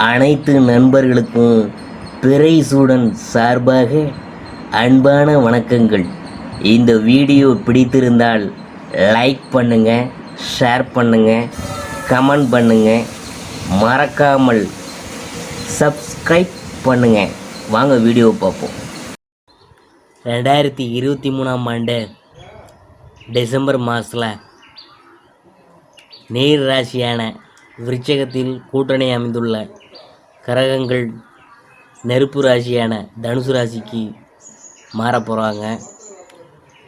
அனைத்து நண்பர்களுக்கும் பிறைசூடன் சார்பாக அன்பான வணக்கங்கள். இந்த வீடியோ பிடித்திருந்தால் லைக் பண்ணுங்கள், ஷேர் பண்ணுங்கள், கமெண்ட் பண்ணுங்கள், மறக்காமல் சப்ஸ்கிரைப் பண்ணுங்கள். வாங்க வீடியோ பார்ப்போம். 2023ஆம் ஆண்டு டிசம்பர் மாதத்தில் நீர் ராசியான விருச்சிகத்தில் கூட்டணி அமைந்துள்ள கிரகங்கள் நெருப்பு ராசியான தனுசு ராசிக்கு மாறப்போகிறாங்க.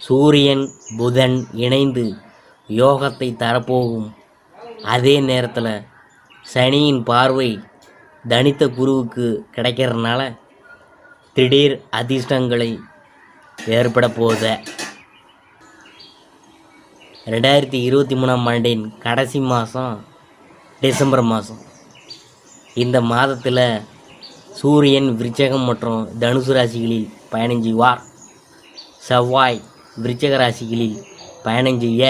சூரியன் புதன் இணைந்து யோகத்தை தரப்போகும். அதே நேரத்தில் சனியின் பார்வை தனித்த குருவுக்கு கிடைக்கிறதுனால திடீர் அதிர்ஷ்டங்களை ஏற்பட போகுது. 2023ஆம் ஆண்டின் கடைசி மாதம் டிசம்பர் மாதம். இந்த மாதத்தில் சூரியன் விருச்சிகம் மற்றும் தனுசு ராசிகளில் பயணம் செய்வார். செவ்வாய் விருச்சிக ராசிகளில் பயணம் செய்ய,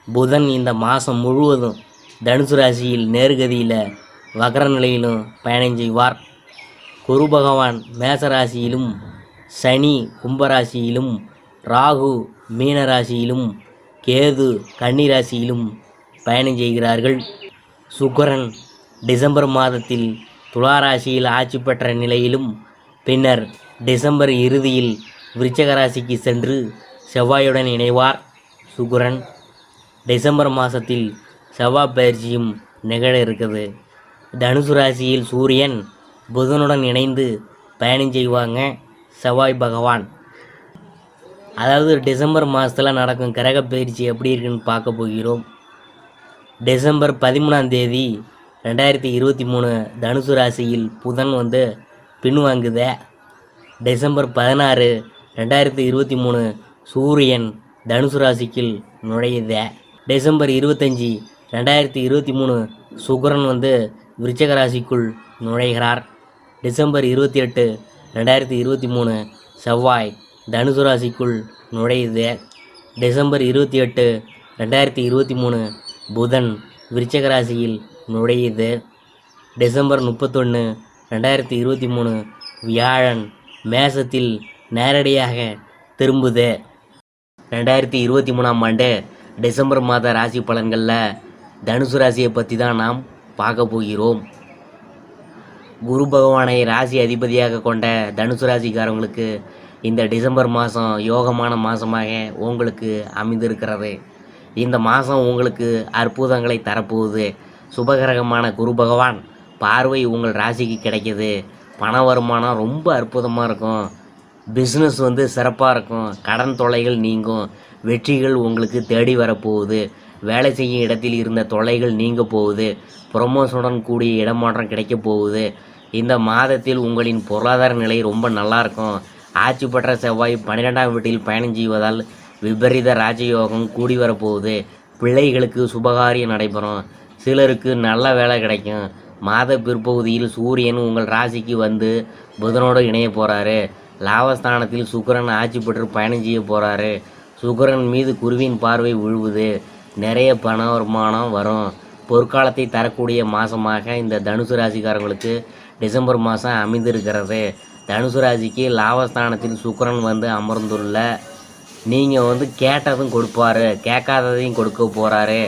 புதன் இந்த மாதம் முழுவதும் தனுசு ராசியில் நேர்கதியில் வக்ர நிலையிலும் பயணம் செய்வார். குரு பகவான் மேச ராசியிலும், சனி கும்பராசியிலும், ராகு மீன ராசியிலும், கேது கன்னி ராசியிலும் பயணம் செய்கிறார்கள். சுக்கிரன் டிசம்பர் மாதத்தில் துலா ராசியில் ஆட்சி பெற்ற நிலையிலும் பின்னர் டிசம்பர் இறுதியில் விருச்சிக ராசிக்கு சென்று செவ்வாயுடன் இணைவார். சுக்கிரன் டிசம்பர் மாதத்தில் செவ்வாய் பயிற்சியும் நிகழ இருக்குது. தனுசு ராசியில் சூரியன் புதனுடன் இணைந்து பயணம் செய்வாங்க செவ்வாய் பகவான். அதாவது டிசம்பர் மாதத்தில் நடக்கும் கிரக பயிற்சி எப்படி இருக்குன்னு பார்க்க போகிறோம். டிசம்பர் 13ஆம் தேதி 2023 தனுசு ராசியில் புதன் பின்வாங்குத. டிசம்பர் 16 2023 சூரியன் தனுசு ராசிக்குள் நுழையுத. டிசம்பர் 25 2023 சுக்கிரன் விருச்சிக ராசிக்குள் நுழைகிறார். டிசம்பர் 28 2023 செவ்வாய் தனுசு ராசிக்குள் நுழையுது. டிசம்பர் 28 2023 புதன் விருச்சிக ராசியில் நுழையுது. டிசம்பர் 31 2023 வியாழன் மேசத்தில் நேரடியாக திரும்புது. 2023ஆம் ஆண்டு டிசம்பர் மாத ராசி பலன்களில் தனுசு ராசியை பற்றி தான் நாம் பார்க்க போகிறோம். குரு பகவானை ராசி அதிபதியாக கொண்ட தனுசு ராசிக்காரங்களுக்கு இந்த டிசம்பர் மாதம் யோகமான மாதமாக உங்களுக்கு அமைந்திருக்கிறது. இந்த மாதம் உங்களுக்கு அற்புதங்களை தரப்போகுது. சுபகிரகமான குரு பகவான் பார்வை உங்கள் ராசிக்கு கிடைக்கிது. பண வருமானம் ரொம்ப அற்புதமாக இருக்கும். பிஸ்னஸ் சிறப்பாக இருக்கும். கடன் தொல்லைகள் நீங்கும். வெற்றிகள் உங்களுக்கு தேடி வரப்போகுது. வேலை செய்யும் இடத்தில் இருந்த தொல்லைகள் நீங்க போகுது. ப்ரொமோஷனுடன் கூடிய இடமாற்றம் கிடைக்க போகுது. இந்த மாதத்தில் உங்களின் பொருளாதார நிலை ரொம்ப நல்லாயிருக்கும். ஆட்சி பெற்ற செவ்வாய் 12ஆம் வீட்டில் பயணம் செய்வதால் விபரீத ராஜயோகம் கூடி வரப்போகுது. பிள்ளைகளுக்கு சுபகாரியம் நடைபெறும். சிலருக்கு நல்ல வேலை கிடைக்கும். மாத பிற்பகுதியில் சூரியன் உங்கள் ராசிக்கு புதனோடு இணைய போகிறாரு. லாபஸ்தானத்தில் சுக்கிரன் ஆட்சி பெற்று பயணம் செய்ய போகிறாரு. சுக்கிரன் மீது குருவின் பார்வை விழுவுது. நிறைய பண வருமானம் வரும். பொற்காலத்தை தரக்கூடிய மாதமாக இந்த தனுசு ராசிக்காரங்களுக்கு டிசம்பர் மாதம் அமைந்திருக்கிறது. தனுசு ராசிக்கு லாபஸ்தானத்தில் சுக்கிரன் அமர்ந்துள்ள நீங்கள் கேட்டதும் கொடுப்பாரு, கேட்காததையும் கொடுக்க போகிறாரு.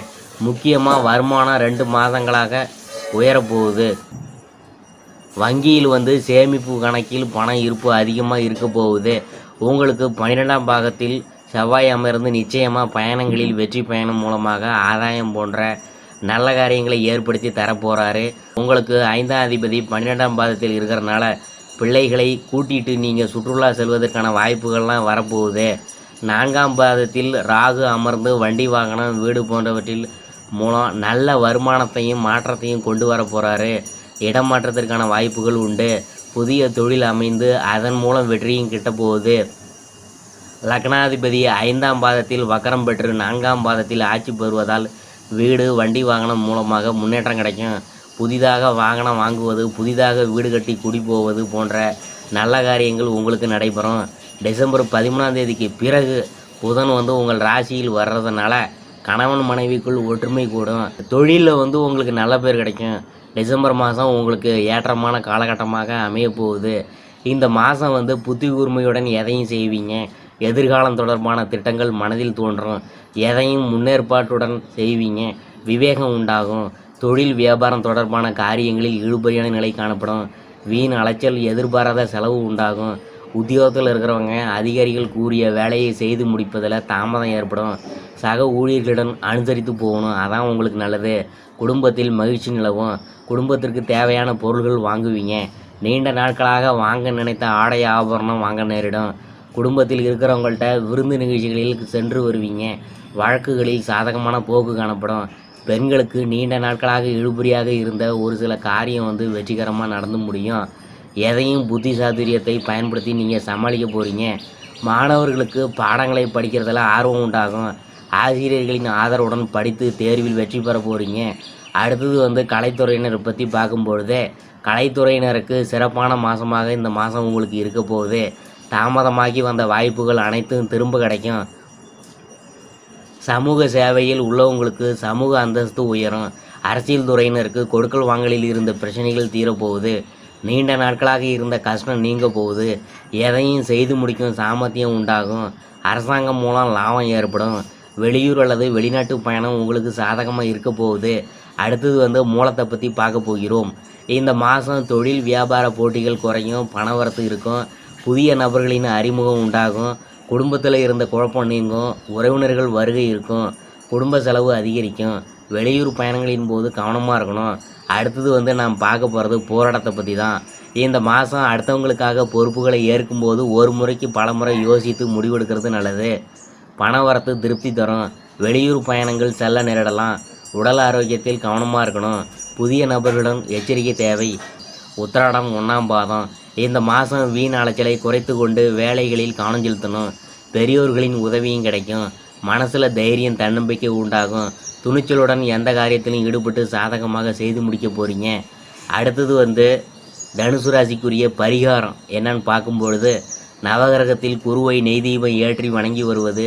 முக்கியமாக வருமானம் 2 மாதங்களாக உயரப்போகுது. வங்கியில் சேமிப்பு கணக்கில் பண இருப்பு அதிகமாக இருக்க போகுது. உங்களுக்கு 12ஆம் பாகத்தில் செவ்வாய் அமர்ந்து நிச்சயமாக பயணங்களில் வெற்றி பயணம் மூலமாக ஆதாயம் போன்ற நல்ல காரியங்களை ஏற்படுத்தி தரப்போகிறாரு. உங்களுக்கு 5ஆம் அதிபதி 12ஆம் பாதத்தில் இருக்கிறனால பிள்ளைகளை கூட்டிகிட்டு நீங்கள் சுற்றுலா செல்வதற்கான வாய்ப்புகள்லாம் வரப்போகுது. 4ஆம் பாதத்தில் ராகு அமர்ந்து வண்டி வாகனம் வீடு போன்றவற்றில் மூலம் நல்ல வருமானத்தையும் மாற்றத்தையும் கொண்டு வர போகிறாரு. இடமாற்றத்திற்கான வாய்ப்புகள் உண்டு. புதிய தொழில் அமைந்து அதன் மூலம் வெற்றியும் கிட்ட போகுது. லக்னாதிபதி 5ஆம் பாதத்தில் வக்கரம் பெற்று 4ஆம் பாதத்தில் ஆட்சி பெறுவதால் வீடு வண்டி வாகனம் மூலமாக முன்னேற்றம் கிடைக்கும். புதிதாக வாகனம் வாங்குவது, புதிதாக வீடு கட்டி குடி போவது போன்ற நல்ல காரியங்கள் உங்களுக்கு நடைபெறும். டிசம்பர் 13ஆம் தேதிக்கு பிறகு புதன் உங்கள் ராசியில் வர்றதுனால கணவன் மனைவிக்குள் ஒற்றுமை கூடும். தொழிலில் உங்களுக்கு நல்ல பேர் கிடைக்கும். டிசம்பர் மாதம் உங்களுக்கு ஏற்றமான காலகட்டமாக அமைய போகுது. இந்த மாதம் புத்தி கூர்மையுடன் எதையும் செய்வீங்க. எதிர்காலம் தொடர்பான திட்டங்கள் மனதில் தோன்றும். எதையும் முன்னேற்பாட்டுடன் செய்வீங்க. விவேகம் உண்டாகும். தொழில் வியாபாரம் தொடர்பான காரியங்களில் இழுபறியான நிலை காணப்படும். வீண் அலைச்சல், எதிர்பாராத செலவு உண்டாகும். உத்தியோகத்தில் இருக்கிறவங்க அதிகாரிகள் கூறிய வேலையை செய்து முடிப்பதில் தாமதம் ஏற்படும். சக ஊழியர்களுடன் அனுசரித்து போகணும், அதான் உங்களுக்கு நல்லது. குடும்பத்தில் மகிழ்ச்சி நிலவும். குடும்பத்திற்கு தேவையான பொருள்கள் வாங்குவீங்க. நீண்ட நாட்களாக வாங்க நினைத்த ஆடை ஆபரணம் வாங்க நேரிடும். குடும்பத்தில் இருக்கிறவங்கள்ட்ட விருந்து நிகழ்ச்சிகளில் சென்று வருவீங்க. வழக்குகளில் சாதகமான போக்கு காணப்படும். பெண்களுக்கு நீண்ட நாட்களாக இழுபறியாக இருந்த ஒரு சில காரியம் வெற்றிகரமாக நடந்து முடியும். எதையும் புத்தி சாதுரியத்தை பயன்படுத்தி நீங்கள் சமாளிக்க போகிறீங்க. மாணவர்களுக்கு பாடங்களை படிக்கிறதுல ஆர்வம் உண்டாகும். ஆசிரியர்களின் ஆதரவுடன் படித்து தேர்வில் வெற்றி பெற போகிறீங்க. அடுத்தது கலைத்துறையினரை பற்றி பார்க்கும்பொழுது, கலைத்துறையினருக்கு சிறப்பான மாதமாக இந்த மாதம் உங்களுக்கு இருக்க போகுது. தாமதமாகி வந்த வாய்ப்புகள் அனைத்தும் திரும்ப கிடைக்கும். சமூக சேவையில் உள்ளவங்களுக்கு சமூக அந்தஸ்து உயரும். அரசியல் துறையினருக்கு கொடுக்கல் வாங்கலில் இருந்த பிரச்சனைகள் தீரப்போகுது. நீண்ட நாட்களாக இருந்த கஷ்டம் நீங்க போகுது. எதையும் செய்து முடிக்கும் சாமர்த்தியம் உண்டாகும். அரசாங்கம் மூலம் லாபம் ஏற்படும். வெளியூர் அல்லது வெளிநாட்டு பயணம் உங்களுக்கு சாதகமாக இருக்க போகுது. அடுத்தது மூலத்தை பற்றி பார்க்க போகிறோம். இந்த மாதம் தொழில் வியாபார போட்டிகள் குறையும். பணவரத்து இருக்கும். புதிய நபர்களின் அறிமுகம் உண்டாகும். குடும்பத்தில் இருந்த குழப்பம் நீங்கும். உறவினர்கள் வருகை இருக்கும். குடும்ப செலவு அதிகரிக்கும். வெளியூர் பயணங்களின் போது கவனமாக இருக்கணும். அடுத்தது நாம் பார்க்க போகிறது போராட்டத்தை பற்றி தான். இந்த மாதம் அடுத்தவங்களுக்காக பொறுப்புகளை ஏற்கும்போது ஒரு முறைக்கு பல முறை யோசித்து முடிவெடுக்கிறது நல்லது. பணவரத்து திருப்தி தரும். வெளியூர் பயணங்கள் செல்ல நேரிடலாம். உடல் ஆரோக்கியத்தில் கவனமாக இருக்கணும். புதிய நபர்களுடன் எச்சரிக்கை தேவை. உத்திராடம் 1ஆம் பாதம். இந்த மாதம் வீண் அலைச்சலை குறைத்து கொண்டு வேலைகளில் கவனம் செலுத்தணும். பெரியோர்களின் உதவியும் கிடைக்கும். மனசில் தைரியம், தன்னம்பிக்கை உண்டாகும். துணிச்சலுடன் எந்த காரியத்திலும் ஈடுபட்டு சாதகமாக செய்து முடிக்க போகிறீங்க. அடுத்தது தனுசு ராசிக்குரிய பரிகாரம் என்னன்னு பார்க்கும்பொழுது, நவகிரகத்தில் குருவை நெய் தீபம் ஏற்றி வணங்கி வருவது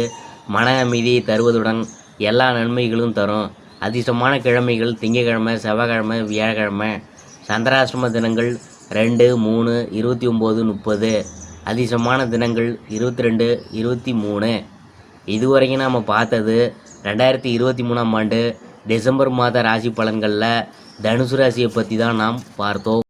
மன அமைதியை தருவதுடன் எல்லா நன்மைகளும் தரும். அதிர்ஷ்டமான கிழமைகள் திங்கட்கிழமை, செவ்வாய்க்கிழமை, வியாழக்கிழமை. சந்திராஷ்டம தினங்கள் 2, 3, 29, 30. அதிர்ஷ்டமான தினங்கள் 22, 23. இதுவரைக்கும் நாம் பார்த்தது 2023ஆம் ஆண்டு டிசம்பர் மாத ராசி பலன்களில் தனுசு ராசியை பற்றி தான் நாம் பார்த்தோம்.